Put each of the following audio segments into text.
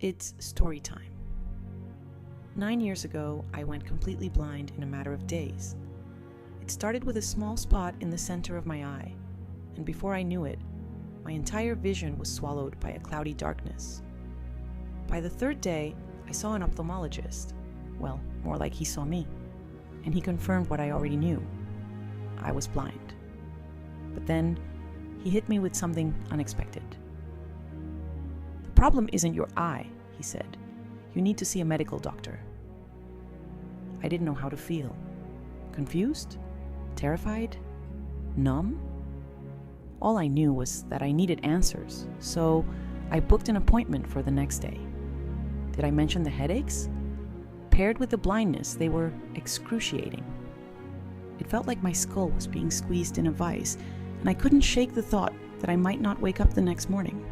It's story time. 9 years ago, I went completely blind in a matter of days. It started with a small spot in the center of my eye, and before I knew it, my entire vision was swallowed by a cloudy darkness. By the third day, I saw an ophthalmologist. Well, more like he saw me, and he confirmed what I already knew. I was blind. But then, he hit me with something unexpected. "The problem isn't your eye," he said. "You need to see a medical doctor." I didn't know how to feel. Confused? Terrified? Numb? All I knew was that I needed answers, so I booked an appointment for the next day. Did I mention the headaches? Paired with the blindness, they were excruciating. It felt like my skull was being squeezed in a vice, and I couldn't shake the thought that I might not wake up the next morning.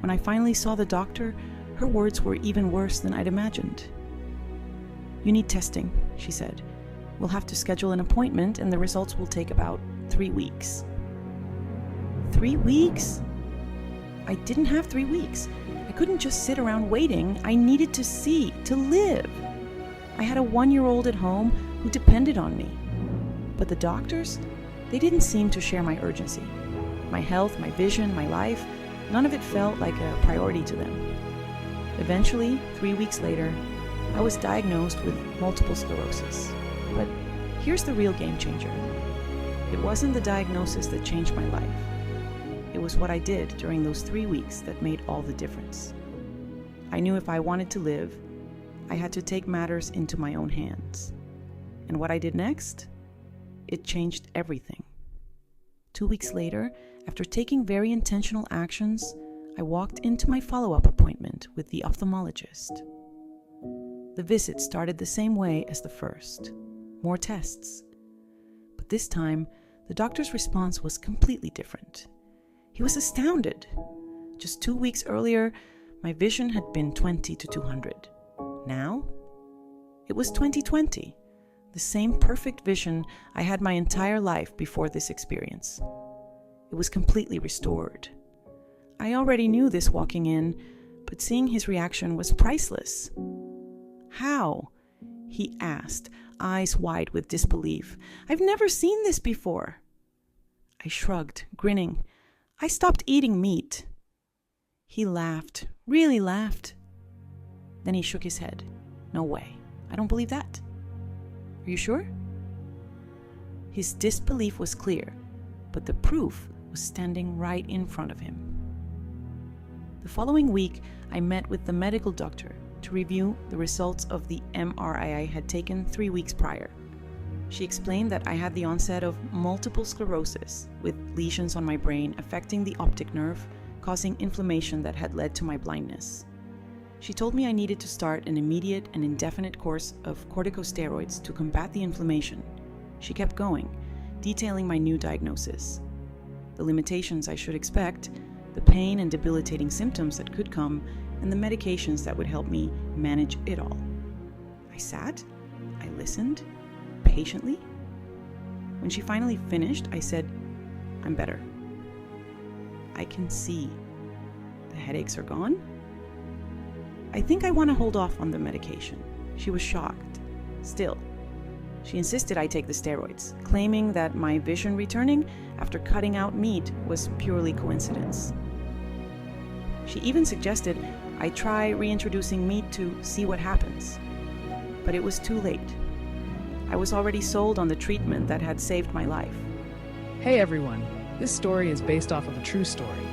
When I finally saw the doctor, her words were even worse than I'd imagined. "You need testing," she said. "We'll have to schedule an appointment, and the results will take about 3 weeks." 3 weeks? I didn't have 3 weeks. I couldn't just sit around waiting. I needed to see, to live. I had a 1-year-old at home who depended on me. But the doctors, they didn't seem to share my urgency. My health, my vision, my life, none of it felt like a priority to them. Eventually, 3 weeks later, I was diagnosed with multiple sclerosis. But here's the real game changer. It wasn't the diagnosis that changed my life. It was what I did during those 3 weeks that made all the difference. I knew if I wanted to live, I had to take matters into my own hands. And what I did next? It changed everything. 2 weeks later, after taking very intentional actions, I walked into my follow-up appointment with the ophthalmologist. The visit started the same way as the first. More tests. But this time, the doctor's response was completely different. He was astounded. Just 2 weeks earlier, my vision had been 20 to 200. Now, it was 20/20, the same perfect vision I had my entire life before this experience. It was completely restored. I already knew this walking in, but seeing his reaction was priceless. "How?" he asked, eyes wide with disbelief. "I've never seen this before." I shrugged, grinning. "I stopped eating meat." He laughed, really laughed. Then he shook his head. "No way. I don't believe that." "Are you sure?" His disbelief was clear, but the proof was standing right in front of him. The following week, I met with the medical doctor to review the results of the MRI I had taken 3 weeks prior. She explained that I had the onset of multiple sclerosis, with lesions on my brain affecting the optic nerve, causing inflammation that had led to my blindness. She told me I needed to start an immediate and indefinite course of corticosteroids to combat the inflammation. She kept going, detailing my new diagnosis, the limitations I should expect, the pain and debilitating symptoms that could come, and the medications that would help me manage it all. I sat, I listened, patiently. When she finally finished, I said, "I'm better. I can see. The headaches are gone. I think I want to hold off on the medication." She was shocked. Still, she insisted I take the steroids, claiming that my vision returning after cutting out meat was purely coincidence. She even suggested I try reintroducing meat to see what happens. But it was too late. I was already sold on the treatment that had saved my life. Hey everyone, this story is based off of a true story.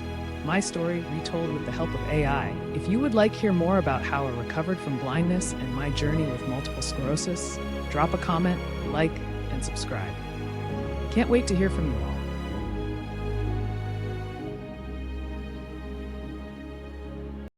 My story retold with the help of AI. If you would like to hear more about how I recovered from blindness and my journey with multiple sclerosis, drop a comment, like, and subscribe. Can't wait to hear from you all.